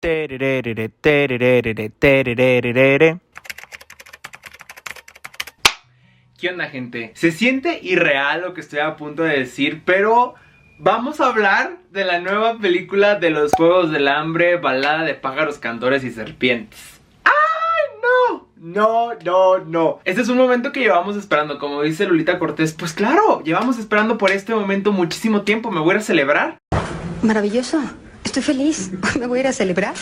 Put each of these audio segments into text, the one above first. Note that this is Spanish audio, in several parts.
Tererere, tererere, tererere. ¿Qué onda, gente? Se siente irreal lo que estoy a punto de decir, pero vamos a hablar de la nueva película de los Juegos del Hambre, Balada de pájaros, cantores y serpientes. ¡Ay, no! No. Este es un momento que llevamos esperando, como dice Lolita Cortés. Pues claro, llevamos esperando por este momento muchísimo tiempo. Me voy a ir a celebrar. Maravilloso. Estoy feliz. Me voy a ir a celebrar.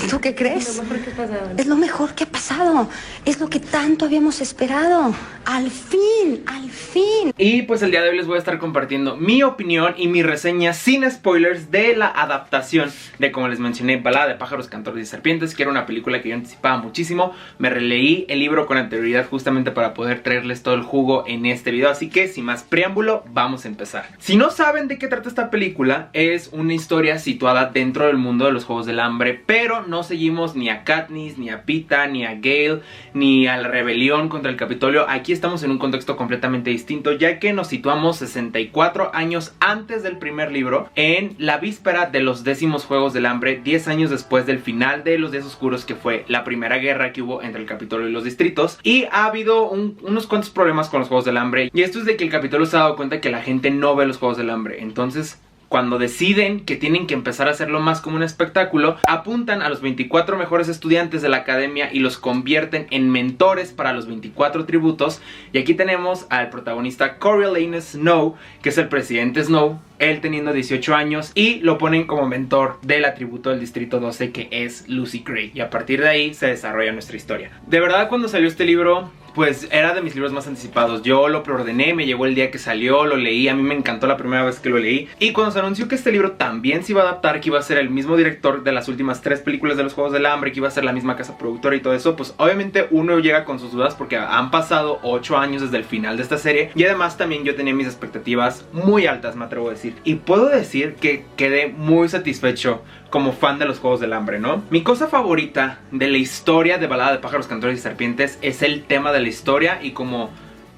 ¿Tú qué crees? Es lo mejor que ha pasado. Es lo mejor que ha pasado. Es lo que tanto habíamos esperado. Al fin, al fin. Y pues el día de hoy les voy a estar compartiendo mi opinión y mi reseña sin spoilers de la adaptación de, como les mencioné, Balada de pájaros, cantores y serpientes, que era una película que yo anticipaba muchísimo. Me releí el libro con anterioridad justamente para poder traerles todo el jugo en este video, así que sin más preámbulo, vamos a empezar. Si no saben de qué trata esta película, es una historia situada dentro del mundo de los Juegos del Hambre, pero no seguimos ni a Katniss, ni a Peeta, ni a Gale, ni a la rebelión contra el Capitolio. Aquí estamos en un contexto completamente distinto, ya que nos situamos 64 años antes del primer libro, en la víspera de los 10º Juegos del Hambre, 10 años después del final de los Días Oscuros, que fue la primera guerra que hubo entre el Capitolio y los distritos. Y ha habido unos cuantos problemas con los Juegos del Hambre, y esto es de que el Capitolio se ha dado cuenta que la gente no ve los Juegos del Hambre. Entonces, cuando deciden que tienen que empezar a hacerlo más como un espectáculo, apuntan a los 24 mejores estudiantes de la academia y los convierten en mentores para los 24 tributos. Y aquí tenemos al protagonista Coriolanus Snow, que es el presidente Snow, él teniendo 18 años, y lo ponen como mentor del atributo del distrito 12, que es Lucy Gray. Y a partir de ahí se desarrolla nuestra historia. De verdad, cuando salió este libro, pues era de mis libros más anticipados. Yo lo preordené, me llegó el día que salió, lo leí, a mí me encantó la primera vez que lo leí. Y cuando se anunció que este libro también se iba a adaptar, que iba a ser el mismo director de las últimas 3 películas de los Juegos del Hambre, que iba a ser la misma casa productora y todo eso, pues obviamente uno llega con sus dudas porque han pasado 8 años desde el final de esta serie. Y además también yo tenía mis expectativas muy altas, me atrevo a decir. Y puedo decir que quedé muy satisfecho como fan de los Juegos del Hambre, ¿no? Mi cosa favorita de la historia de Balada de pájaros, cantores y serpientes es el tema de la historia y como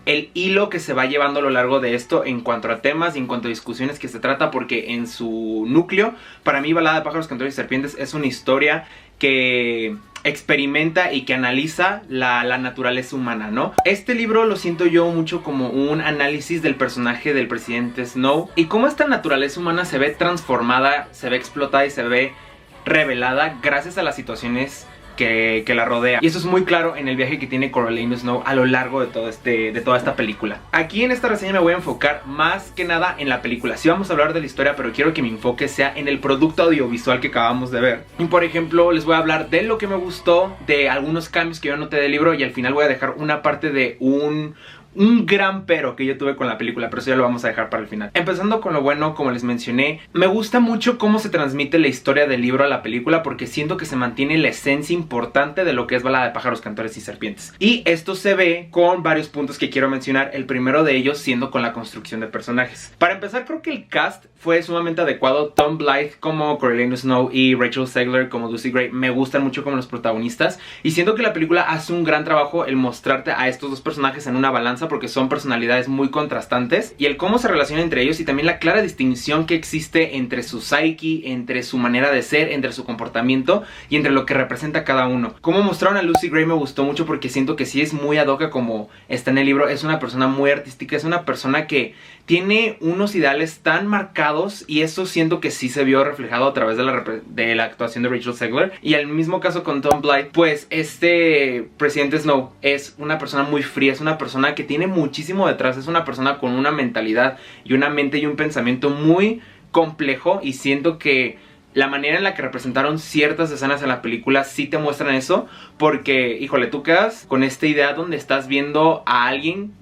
el hilo que se va llevando a lo largo de esto en cuanto a temas y en cuanto a discusiones que se trata, porque en su núcleo, para mí Balada de pájaros, cantores y serpientes es una historia que experimenta y que analiza la naturaleza humana, ¿no? Este libro lo siento yo mucho como un análisis del personaje del presidente Snow y cómo esta naturaleza humana se ve transformada, se ve explotada y se ve revelada gracias a las situaciones que la rodea. Y eso es muy claro en el viaje que tiene Coriolanus Snow a lo largo de toda esta película. Aquí en esta reseña me voy a enfocar más que nada en la película. Sí vamos a hablar de la historia, pero quiero que mi enfoque sea en el producto audiovisual que acabamos de ver. Y por ejemplo, les voy a hablar de lo que me gustó, de algunos cambios que yo noté del libro, y al final voy a dejar una parte de un gran pero que yo tuve con la película, pero eso ya lo vamos a dejar para el final. Empezando con lo bueno, como les mencioné, me gusta mucho cómo se transmite la historia del libro a la película, porque siento que se mantiene la esencia importante de lo que es Balada de pájaros, cantores y serpientes. Y esto se ve con varios puntos que quiero mencionar, el primero de ellos siendo con la construcción de personajes. Para empezar, creo que el cast fue sumamente adecuado. Tom Blythe como Coriolanus Snow y Rachel Zegler como Lucy Gray me gustan mucho como los protagonistas, y siento que la película hace un gran trabajo el mostrarte a estos dos personajes en una balanza, porque son personalidades muy contrastantes, y el cómo se relacionan entre ellos, y también la clara distinción que existe entre su psyche, entre su manera de ser, entre su comportamiento y entre lo que representa cada uno. Como mostraron a Lucy Gray me gustó mucho, porque siento que sí es muy ad hoc como está en el libro. Es una persona muy artística, es una persona que tiene unos ideales tan marcados, y eso siento que sí se vio reflejado a través de la actuación de Rachel Zegler. Y al mismo caso con Tom Blythe, pues este presidente Snow es una persona muy fría, es una persona que tiene muchísimo detrás, es una persona con una mentalidad y una mente y un pensamiento muy complejo, y siento que la manera en la que representaron ciertas escenas en la película sí te muestran eso, porque, híjole, tú quedas con esta idea donde estás viendo a alguien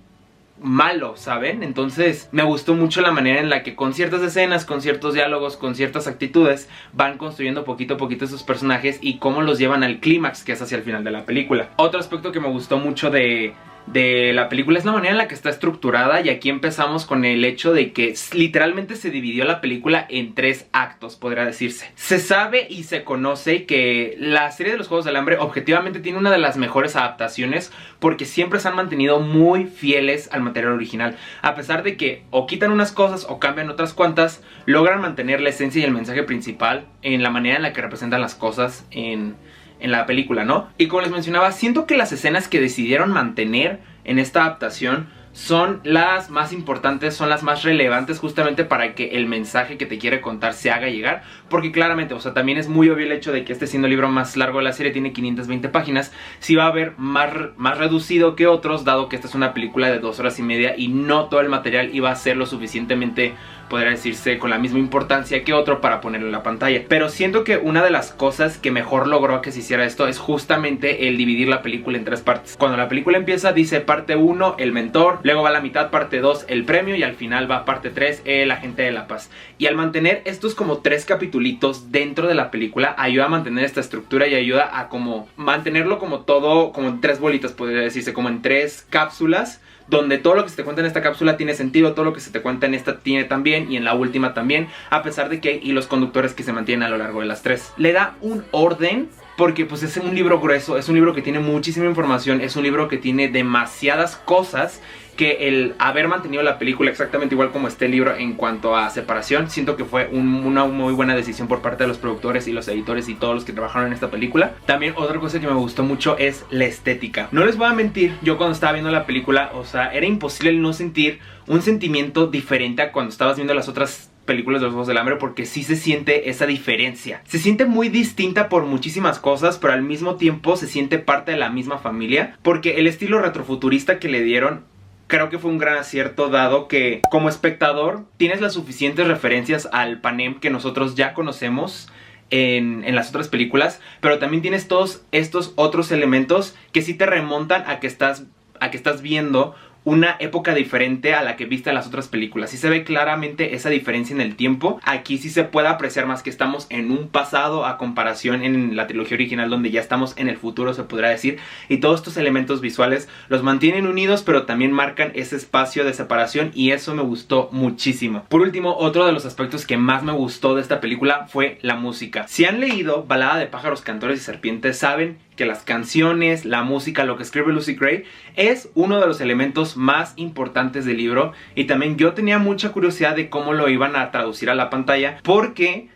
malo, ¿saben? Entonces me gustó mucho la manera en la que con ciertas escenas, con ciertos diálogos, con ciertas actitudes van construyendo poquito a poquito esos personajes y cómo los llevan al clímax que es hacia el final de la película. Otro aspecto que me gustó mucho de de la película es la manera en la que está estructurada, y aquí empezamos con el hecho de que literalmente se dividió la película en 3 actos, podría decirse. Se sabe y se conoce que la serie de los Juegos del Hambre objetivamente tiene una de las mejores adaptaciones, porque siempre se han mantenido muy fieles al material original. A pesar de que o quitan unas cosas o cambian otras cuantas, logran mantener la esencia y el mensaje principal en la manera en la que representan las cosas en la película, ¿no? Y como les mencionaba, siento que las escenas que decidieron mantener en esta adaptación son las más importantes, son las más relevantes, justamente para que el mensaje que te quiere contar se haga llegar. Porque claramente, o sea, también es muy obvio el hecho de que este, siendo el libro más largo de la serie, tiene 520 páginas, sí va a haber más reducido que otros, dado que esta es una película de 2 horas y media y no todo el material iba a ser lo suficientemente, podría decirse, con la misma importancia que otro para ponerlo en la pantalla. Pero siento que una de las cosas que mejor logró que se hiciera esto es justamente el dividir la película en 3 partes. Cuando la película empieza, dice parte 1, el mentor, luego va a la mitad, parte 2, el premio, y al final va parte 3, el agente de la paz. Y al mantener estos como 3 capítulos dentro de la película, ayuda a mantener esta estructura y ayuda a como mantenerlo como todo, como en 3 bolitas, podría decirse, como en 3 cápsulas, donde todo lo que se te cuenta en esta cápsula tiene sentido, todo lo que se te cuenta en esta tiene también, y en la última también, a pesar de que hay hilos conductores que se mantienen a lo largo de las 3. Le da un orden, porque pues es un libro grueso, es un libro que tiene muchísima información, es un libro que tiene demasiadas cosas, que el haber mantenido la película exactamente igual como este libro en cuanto a separación, siento que fue una muy buena decisión por parte de los productores y los editores y todos los que trabajaron en esta película. También otra cosa que me gustó mucho es la estética. No les voy a mentir, yo cuando estaba viendo la película, o sea, era imposible no sentir un sentimiento diferente a cuando estabas viendo las otras películas de los Juegos del Hambre, porque sí se siente esa diferencia. Se siente muy distinta por muchísimas cosas, pero al mismo tiempo se siente parte de la misma familia, porque el estilo retrofuturista que le dieron creo que fue un gran acierto, dado que como espectador tienes las suficientes referencias al Panem que nosotros ya conocemos en las otras películas, pero también tienes todos estos otros elementos que sí te remontan a que estás viendo una época diferente a la que viste en las otras películas. Sí se ve claramente esa diferencia en el tiempo. Aquí sí se puede apreciar más que estamos en un pasado a comparación en la trilogía original, donde ya estamos en el futuro, se podrá decir. Y todos estos elementos visuales los mantienen unidos, pero también marcan ese espacio de separación, y eso me gustó muchísimo. Por último, otro de los aspectos que más me gustó de esta película fue la música. Si han leído Balada de pájaros, cantores y serpientes, saben que las canciones, la música, lo que escribe Lucy Gray es uno de los elementos más importantes del libro, y también yo tenía mucha curiosidad de cómo lo iban a traducir a la pantalla, porque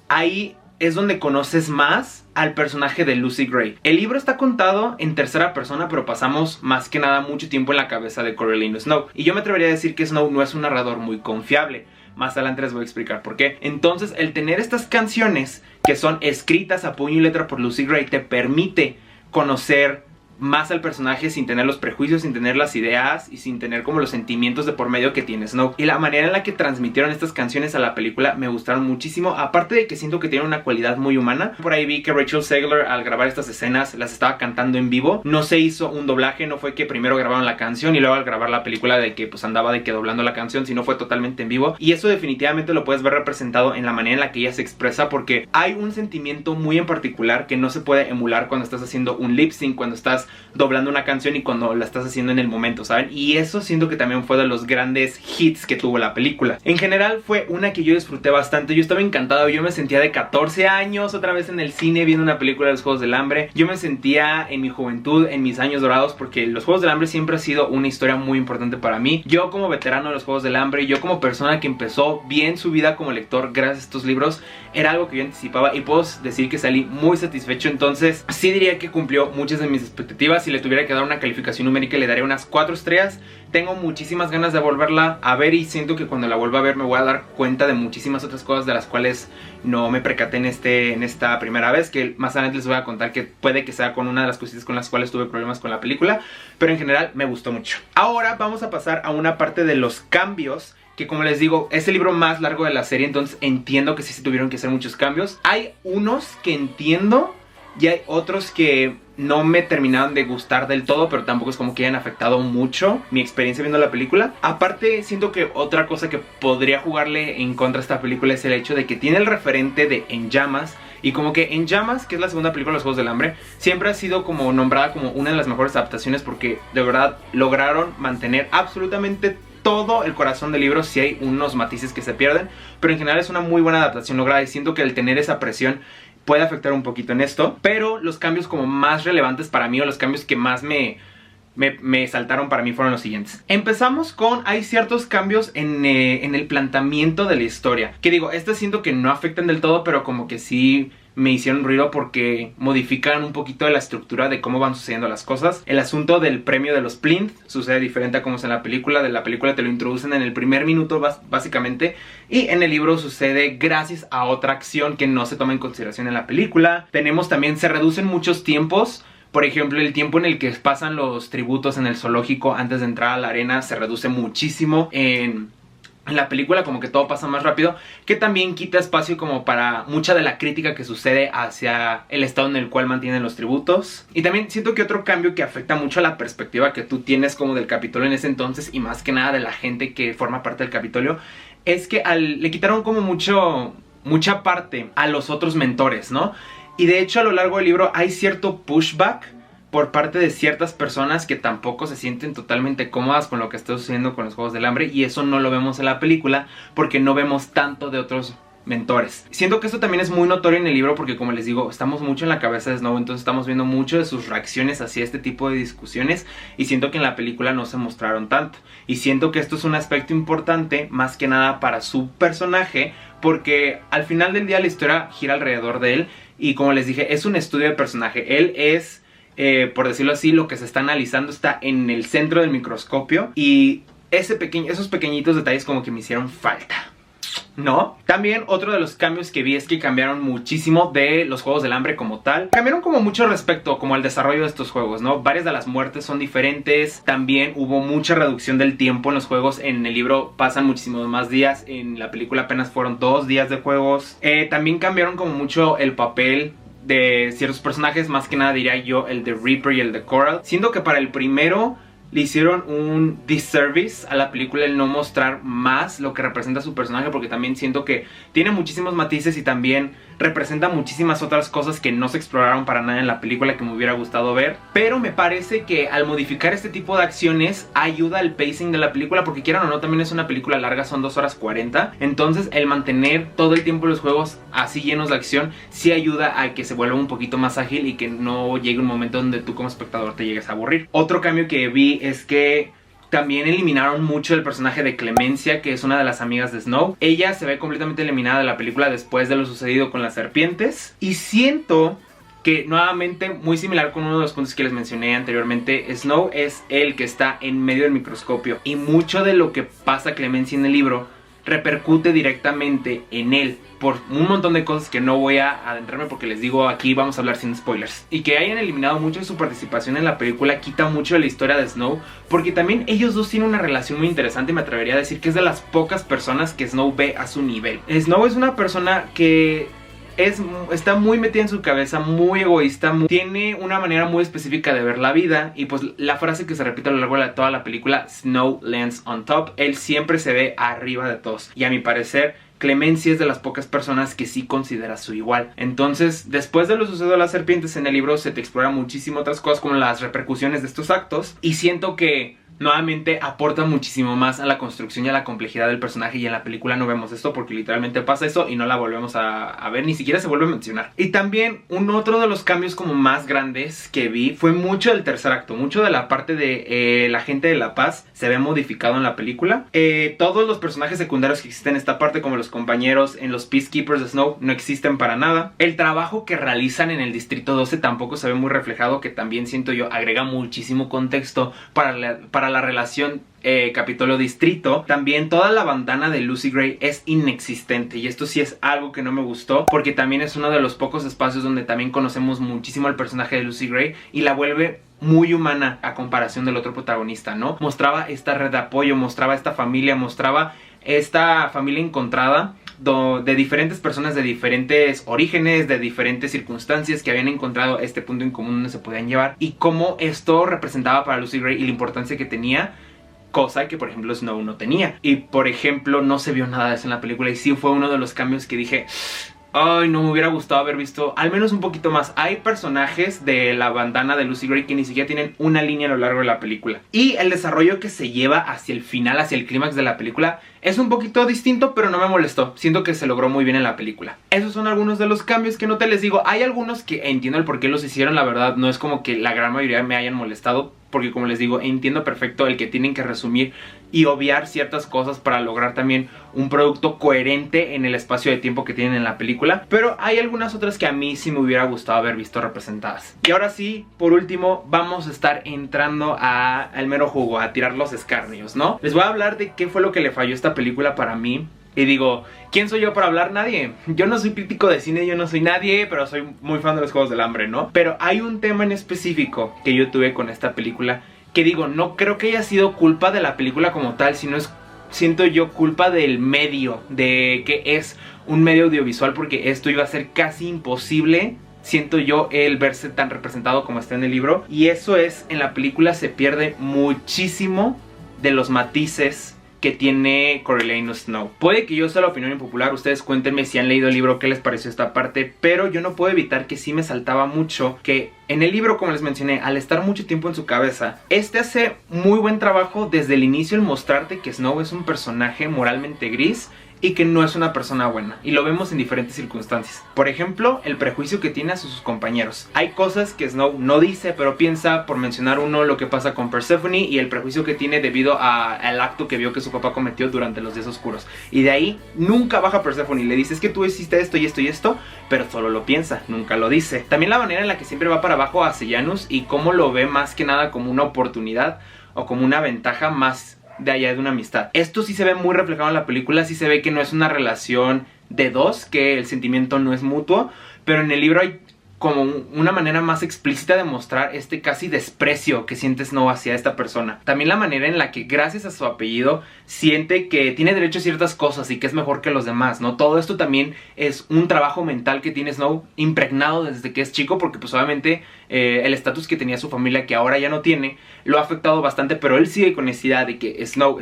ahí es donde conoces más al personaje de Lucy Gray. El libro está contado en tercera persona, pero pasamos más que nada mucho tiempo en la cabeza de Coriolanus Snow, y yo me atrevería a decir que Snow no es un narrador muy confiable. Más adelante les voy a explicar por qué. Entonces, el tener estas canciones que son escritas a puño y letra por Lucy Gray te permite conocer más al personaje sin tener los prejuicios, sin tener las ideas y sin tener como los sentimientos de por medio que tiene Snow. Y la manera en la que transmitieron estas canciones a la película me gustaron muchísimo, aparte de que siento que tiene una cualidad muy humana. Por ahí vi que Rachel Zegler, al grabar estas escenas, las estaba cantando en vivo. No se hizo un doblaje, no fue que primero grabaron la canción y luego al grabar la película de que pues andaba de que doblando la canción, sino fue totalmente en vivo. Y eso definitivamente lo puedes ver representado en la manera en la que ella se expresa, porque hay un sentimiento muy en particular que no se puede emular cuando estás haciendo un lip sync, cuando estás doblando una canción y cuando la estás haciendo en el momento, ¿saben? Y eso siento que también fue de los grandes hits que tuvo la película. En general fue una que yo disfruté bastante. Yo estaba encantado, yo me sentía de 14 años otra vez en el cine viendo una película de los Juegos del Hambre. Yo me sentía en mi juventud, en mis años dorados, porque los Juegos del Hambre siempre ha sido una historia muy importante para mí. Yo como veterano de los Juegos del Hambre, yo como persona que empezó bien su vida como lector gracias a estos libros, era algo que yo anticipaba y puedo decir que salí muy satisfecho. Entonces sí diría que cumplió muchas de mis expectativas. Si le tuviera que dar una calificación numérica le daría unas 4 estrellas. Tengo muchísimas ganas de volverla a ver y siento que cuando la vuelva a ver me voy a dar cuenta de muchísimas otras cosas de las cuales no me percaté en esta primera vez, que más adelante les voy a contar que puede que sea con una de las cositas con las cuales tuve problemas con la película, pero en general me gustó mucho. Ahora vamos a pasar a una parte de los cambios, que como les digo, es el libro más largo de la serie, entonces entiendo que sí se tuvieron que hacer muchos cambios. Hay unos que entiendo y hay otros que no me terminaron de gustar del todo, pero tampoco es como que hayan afectado mucho mi experiencia viendo la película. Aparte, siento que otra cosa que podría jugarle en contra a esta película es el hecho de que tiene el referente de En Llamas, Y como que En Llamas, que es la segunda película de los Juegos del Hambre, siempre ha sido como nombrada como una de las mejores adaptaciones porque de verdad lograron mantener absolutamente todo el corazón del libro. Sí hay unos matices que se pierden, pero en general es una muy buena adaptación lograda y siento que el tener esa presión puede afectar un poquito en esto. Pero los cambios como más relevantes para mí, o los cambios que más me saltaron para mí, fueron los siguientes. Empezamos con, hay ciertos cambios en el planteamiento de la historia, que digo, siento que no afectan del todo, pero como que sí me hicieron ruido porque modifican un poquito de la estructura de cómo van sucediendo las cosas. El asunto del premio de los Plinth sucede diferente a como es en la película. De la película te lo introducen en el primer minuto básicamente, y en el libro sucede gracias a otra acción que no se toma en consideración en la película. Tenemos también, se reducen muchos tiempos. Por ejemplo, el tiempo en el que pasan los tributos en el zoológico antes de entrar a la arena se reduce muchísimo. En la película como que todo pasa más rápido, que también quita espacio como para mucha de la crítica que sucede hacia el estado en el cual mantienen los tributos. Y también siento que otro cambio que afecta mucho a la perspectiva que tú tienes como del Capitolio en ese entonces, y más que nada de la gente que forma parte del Capitolio, es que le quitaron como mucha parte a los otros mentores, ¿no? Y de hecho a lo largo del libro hay cierto pushback por parte de ciertas personas que tampoco se sienten totalmente cómodas con lo que está sucediendo con los Juegos del Hambre, y eso no lo vemos en la película porque no vemos tanto de otros mentores. Siento que esto también es muy notorio en el libro porque, como les digo, estamos mucho en la cabeza de Snow, entonces estamos viendo mucho de sus reacciones hacia este tipo de discusiones, y siento que en la película no se mostraron tanto. Y siento que esto es un aspecto importante más que nada para su personaje, porque al final del día la historia gira alrededor de él, y como les dije, es un estudio de personaje. Él es, por decirlo así, lo que se está analizando está en el centro del microscopio, y esos pequeñitos detalles como que me hicieron falta, ¿no? También otro de los cambios que vi es que cambiaron muchísimo de los Juegos del Hambre como tal. Cambiaron como mucho respecto como al desarrollo de estos juegos, ¿no? Varias de las muertes son diferentes. También hubo mucha reducción del tiempo en los juegos. En el libro pasan muchísimos más días. En la película apenas fueron 2 días de juegos. También cambiaron como mucho el papel de ciertos personajes. Más que nada diría yo el de Reaper y el de Coral. Siendo que para el primero le hicieron un disservice a la película el no mostrar más lo que representa su personaje, porque también siento que tiene muchísimos matices y también representa muchísimas otras cosas que no se exploraron para nada en la película, que me hubiera gustado ver. Pero me parece que al modificar este tipo de acciones ayuda al pacing de la película, porque quieran o no también es una película larga, son 2 horas 40. Entonces el mantener todo el tiempo los juegos así llenos de acción sí ayuda a que se vuelva un poquito más ágil y que no llegue un momento donde tú como espectador te llegues a aburrir. Otro cambio que vi es que también eliminaron mucho el personaje de Clemencia, que es una de las amigas de Snow. Ella se ve completamente eliminada de la película después de lo sucedido con las serpientes. Y siento que, nuevamente, muy similar con uno de los puntos que les mencioné anteriormente, Snow es el que está en medio del microscopio, y mucho de lo que pasa a Clemencia en el libro repercute directamente en él, por un montón de cosas que no voy a adentrarme porque les digo, aquí vamos a hablar sin spoilers. Y que hayan eliminado mucho de su participación en la película quita mucho de la historia de Snow, porque también ellos dos tienen una relación muy interesante. Me atrevería a decir que es de las pocas personas que Snow ve a su nivel. Snow es una persona que está muy metida en su cabeza, muy egoísta, tiene una manera muy específica de ver la vida. Y pues la frase que se repite a lo largo de toda la película, Snow lands on top. Él siempre se ve arriba de todos, y a mi parecer Clemencia es de las pocas personas que sí considera su igual. Entonces, después de lo sucedido a las serpientes, en el libro se te explora muchísimo otras cosas, como las repercusiones de estos actos, y siento que nuevamente aporta muchísimo más a la construcción y a la complejidad del personaje, y en la película no vemos esto porque literalmente pasa eso y no la volvemos a ver, ni siquiera se vuelve a mencionar. Y también otro de los cambios como más grandes que vi fue mucho del tercer acto, mucho de la parte de la gente de La Paz se ve modificado en la película. Todos los personajes secundarios que existen en esta parte, como los compañeros en los Peacekeepers de Snow, no existen para nada. El trabajo que realizan en el Distrito 12 tampoco se ve muy reflejado, que también siento yo agrega muchísimo contexto para la relación Capitolio-Distrito. También toda la bandana de Lucy Gray es inexistente, y esto sí es algo que no me gustó, porque también es uno de los pocos espacios donde también conocemos muchísimo al personaje de Lucy Gray y la vuelve muy humana a comparación del otro protagonista, ¿no? Mostraba esta red de apoyo, mostraba esta familia, mostraba esta familia encontrada de diferentes personas de diferentes orígenes, de diferentes circunstancias, que habían encontrado este punto en común donde se podían llevar, y cómo esto representaba para Lucy Gray y la importancia que tenía, cosa que por ejemplo Snow no tenía. Y por ejemplo no se vio nada de eso en la película, y sí fue uno de los cambios que dije, ay, no me hubiera gustado haber visto al menos un poquito más. Hay personajes de la bandana de Lucy Gray que ni siquiera tienen una línea a lo largo de la película. Y el desarrollo que se lleva hacia el final, hacia el clímax de la película, es un poquito distinto, pero no me molestó. Siento que se logró muy bien en la película. Esos son algunos de los cambios que no te les digo. Hay algunos que entiendo el por qué los hicieron, la verdad. No es como que la gran mayoría me hayan molestado, porque como les digo, entiendo perfecto el que tienen que resumir y obviar ciertas cosas para lograr también un producto coherente en el espacio de tiempo que tienen en la película. Pero hay algunas otras que a mí sí me hubiera gustado haber visto representadas. Y ahora sí, por último, vamos a estar entrando al mero jugo, a tirar los escarnios, ¿no? Les voy a hablar de qué fue lo que le falló a esta película para mí. Y digo, ¿quién soy yo para hablar? Nadie. Yo no soy crítico de cine, yo no soy nadie, pero soy muy fan de los Juegos del Hambre, ¿no? Pero hay un tema en específico que yo tuve con esta película que digo, no creo que haya sido culpa de la película como tal, sino es, siento yo, culpa del medio, de que es un medio audiovisual, porque esto iba a ser casi imposible, siento yo, el verse tan representado como está en el libro. Y eso es, en la película se pierde muchísimo de los matices que tiene Coriolanus Snow. Puede que yo sea la opinión impopular, ustedes cuéntenme si han leído el libro, qué les pareció esta parte, pero yo no puedo evitar que sí me saltaba mucho que en el libro, como les mencioné, al estar mucho tiempo en su cabeza, hace muy buen trabajo desde el inicio en mostrarte que Snow es un personaje moralmente gris y que no es una persona buena, y lo vemos en diferentes circunstancias. Por ejemplo, el prejuicio que tiene hacia sus compañeros. Hay cosas que Snow no dice, pero piensa, por mencionar uno, lo que pasa con Persephone y el prejuicio que tiene debido al acto que vio que su papá cometió durante los días oscuros. Y de ahí nunca baja Persephone y le dice, es que tú hiciste esto y esto y esto, pero solo lo piensa, nunca lo dice. También la manera en la que siempre va para abajo a Sejanus y cómo lo ve más que nada como una oportunidad o como una ventaja más de allá de una amistad. Esto sí se ve muy reflejado en la película, sí se ve que no es una relación de dos, que el sentimiento no es mutuo, pero en el libro hay como una manera más explícita de mostrar este casi desprecio que siente Snow hacia esta persona. También la manera en la que, gracias a su apellido, siente que tiene derecho a ciertas cosas y que es mejor que los demás, ¿no? Todo esto también es un trabajo mental que tiene Snow impregnado desde que es chico, porque pues obviamente el estatus que tenía su familia, que ahora ya no tiene, lo ha afectado bastante, pero él sigue con esa idea de que Snow.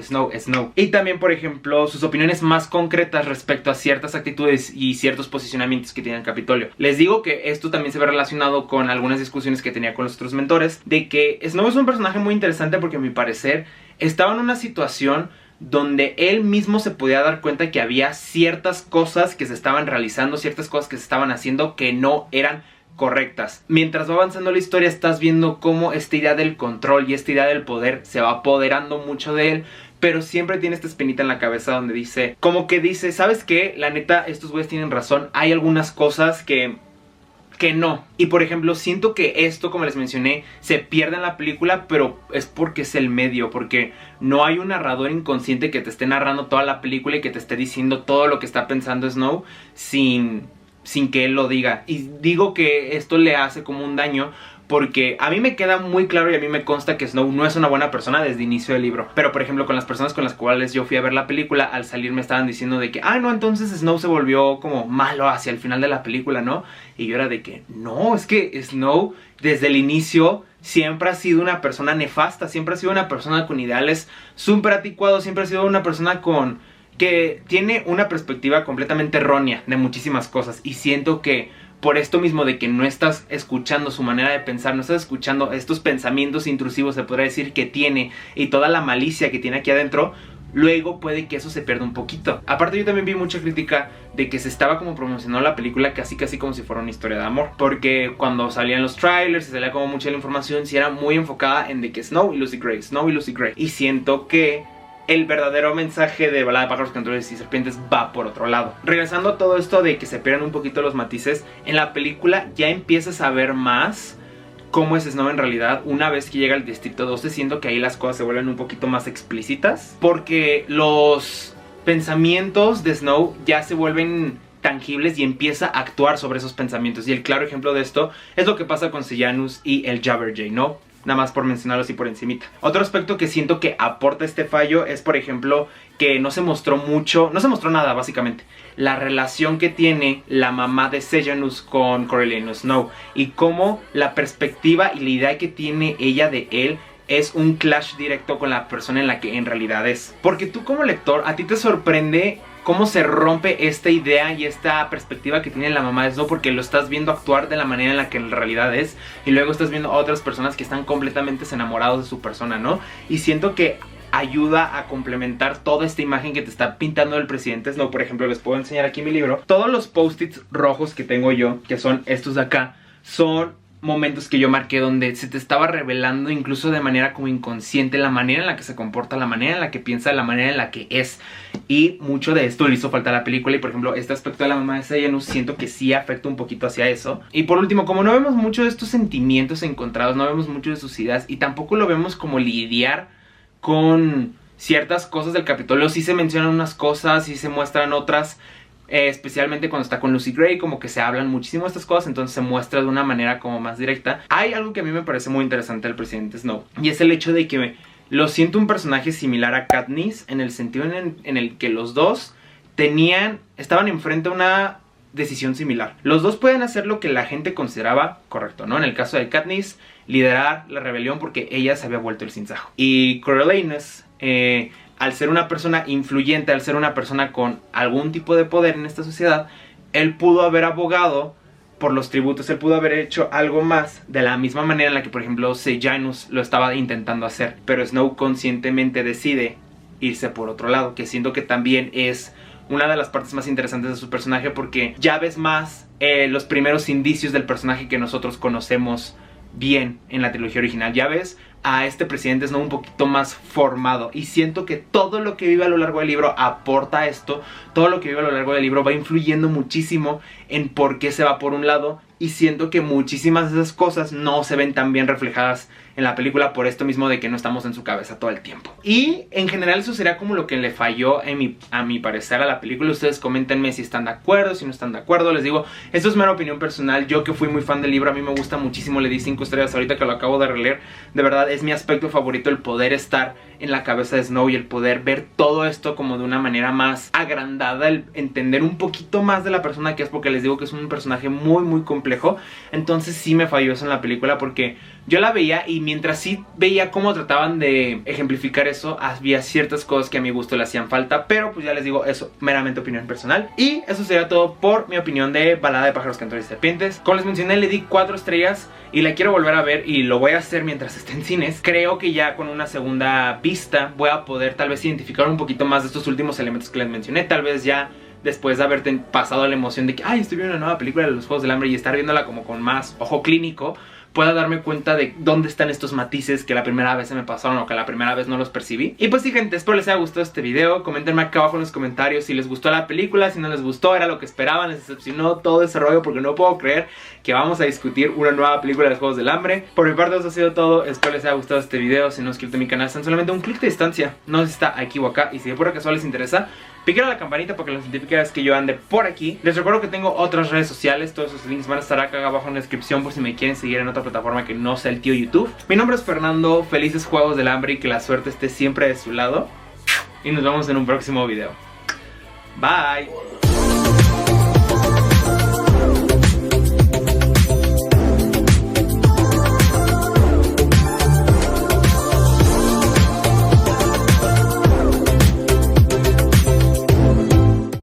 Y también, por ejemplo, sus opiniones más concretas respecto a ciertas actitudes y ciertos posicionamientos que tiene el Capitolio. Les digo que esto también se ve relacionado con algunas discusiones que tenía con los otros mentores, de que Snow es un personaje muy interesante porque a mi parecer estaba en una situación donde él mismo se podía dar cuenta que había ciertas cosas que se estaban realizando, ciertas cosas que se estaban haciendo que no eran correctas. Mientras va avanzando la historia, estás viendo cómo esta idea del control y esta idea del poder se va apoderando mucho de él, pero siempre tiene esta espinita en la cabeza donde dice, como que dice, ¿sabes qué? La neta, estos güeyes tienen razón, hay algunas cosas que no. Y por ejemplo, siento que esto, como les mencioné, se pierde en la película, pero es porque es el medio, porque no hay un narrador inconsciente que te esté narrando toda la película y que te esté diciendo todo lo que está pensando Snow sin que él lo diga. Y digo que esto le hace como un daño, porque a mí me queda muy claro y a mí me consta que Snow no es una buena persona desde el inicio del libro. Pero por ejemplo, con las personas con las cuales yo fui a ver la película, al salir me estaban diciendo de que, no, entonces Snow se volvió como malo hacia el final de la película, ¿no? Y yo era de que, no, es que Snow desde el inicio siempre ha sido una persona nefasta, siempre ha sido una persona con ideales súper anticuados, siempre ha sido una persona que tiene una perspectiva completamente errónea de muchísimas cosas. Y siento que por esto mismo de que no estás escuchando su manera de pensar, no estás escuchando estos pensamientos intrusivos, se podría decir, que tiene, y toda la malicia que tiene aquí adentro, luego puede que eso se pierda un poquito. Aparte, yo también vi mucha crítica de que se estaba como promocionando la película casi como si fuera una historia de amor, porque cuando salían los trailers y salía como mucha la información, sí era muy enfocada en de que Snow y Lucy Gray, y siento que el verdadero mensaje de Balada de pájaros, cantores y serpientes va por otro lado. Regresando a todo esto de que se pierden un poquito los matices, en la película ya empiezas a ver más cómo es Snow en realidad. Una vez que llega al Distrito 12, siento que ahí las cosas se vuelven un poquito más explícitas, porque los pensamientos de Snow ya se vuelven tangibles y empieza a actuar sobre esos pensamientos. Y el claro ejemplo de esto es lo que pasa con Sejanus y el Jabberjay, ¿no? Nada más por mencionarlo así por encimita. Otro aspecto que siento que aporta este fallo es, por ejemplo, que no se mostró nada básicamente. La relación que tiene la mamá de Sejanus con Coriolanus Snow, y cómo la perspectiva y la idea que tiene ella de él es un clash directo con la persona en la que en realidad es. Porque tú como lector, a ti te sorprende cómo se rompe esta idea y esta perspectiva que tiene la mamá de Snow, porque lo estás viendo actuar de la manera en la que en realidad es, y luego estás viendo a otras personas que están completamente enamorados de su persona, ¿no? Y siento que ayuda a complementar toda esta imagen que te está pintando el presidente Snow. Por ejemplo, les puedo enseñar aquí mi libro. Todos los post-its rojos que tengo yo, que son estos de acá, son momentos que yo marqué donde se te estaba revelando incluso de manera como inconsciente la manera en la que se comporta, la manera en la que piensa, la manera en la que es. Y mucho de esto le hizo falta a la película. Y por ejemplo, este aspecto de la mamá de Sejanus siento que sí afecta un poquito hacia eso. Y por último, como no vemos mucho de estos sentimientos encontrados, no vemos mucho de sus ideas, y tampoco lo vemos como lidiar con ciertas cosas del Capitolio. Sí se mencionan unas cosas, sí se muestran otras, especialmente cuando está con Lucy Gray, como que se hablan muchísimo de estas cosas, entonces se muestra de una manera como más directa. Hay algo que a mí me parece muy interesante del presidente Snow, y es el hecho de que lo siento un personaje similar a Katniss, en el sentido en el que los dos estaban enfrente a una decisión similar. Los dos pueden hacer lo que la gente consideraba correcto, ¿no? En el caso de Katniss, liderar la rebelión porque ella se había vuelto el sinsajo. Y Coriolanus, al ser una persona influyente, al ser una persona con algún tipo de poder en esta sociedad, él pudo haber abogado por los tributos, él pudo haber hecho algo más de la misma manera en la que, por ejemplo, Sejanus lo estaba intentando hacer. Pero Snow conscientemente decide irse por otro lado, que siento que también es una de las partes más interesantes de su personaje, porque ya ves más los primeros indicios del personaje que nosotros conocemos bien en la trilogía original. Ya ves a este presidente Snow un poquito más formado, y siento que todo lo que vive a lo largo del libro aporta a esto. Todo lo que vive a lo largo del libro va influyendo muchísimo en por qué se va por un lado, y siento que muchísimas de esas cosas no se ven tan bien reflejadas en la película por esto mismo de que no estamos en su cabeza todo el tiempo. Y en general eso sería como lo que le falló a mi parecer a la película. Ustedes coméntenme si están de acuerdo, si no están de acuerdo. Les digo, esto es mera opinión personal. Yo que fui muy fan del libro, a mí me gusta muchísimo, le di 5 estrellas ahorita que lo acabo de releer. De verdad es mi aspecto favorito, el poder estar en la cabeza de Snow y el poder ver todo esto como de una manera más agrandada, el entender un poquito más de la persona que es, porque les digo que es un personaje muy muy complejo. Entonces sí me falló eso en la película, porque yo la veía y mientras sí veía cómo trataban de ejemplificar eso, había ciertas cosas que a mi gusto le hacían falta, pero pues ya les digo, eso meramente opinión personal. Y eso sería todo por mi opinión de Balada de pájaros, cantores y serpientes. Como les mencioné, le di 4 estrellas y la quiero volver a ver, y lo voy a hacer mientras esté en cines. Creo que ya con una segunda vista voy a poder tal vez identificar un poquito más de estos últimos elementos que les mencioné. Tal vez ya después de haberte pasado la emoción de que ay, estoy viendo una nueva película de los Juegos del Hambre, y estar viéndola como con más ojo clínico, pueda darme cuenta de dónde están estos matices que la primera vez se me pasaron o que la primera vez no los percibí. Y pues sí, gente, espero les haya gustado este video. Coméntenme acá abajo en los comentarios si les gustó la película, si no les gustó, era lo que esperaban, les decepcionó, todo ese rollo, porque no puedo creer que vamos a discutir una nueva película de los Juegos del Hambre. Por mi parte eso ha sido todo, espero les haya gustado este video. Si no has suscrito a mi canal, están solamente un clic de distancia, no sé si está aquí o acá, y si de pura casual les interesa, piquen a la campanita para que los notifique cada vez que yo ande por aquí. Les recuerdo que tengo otras redes sociales, todos esos links van a estar acá abajo en la descripción por si me quieren seguir en otra plataforma que no sea el tío YouTube. Mi nombre es Fernando, felices Juegos del Hambre y que la suerte esté siempre de su lado. Y nos vemos en un próximo video. Bye.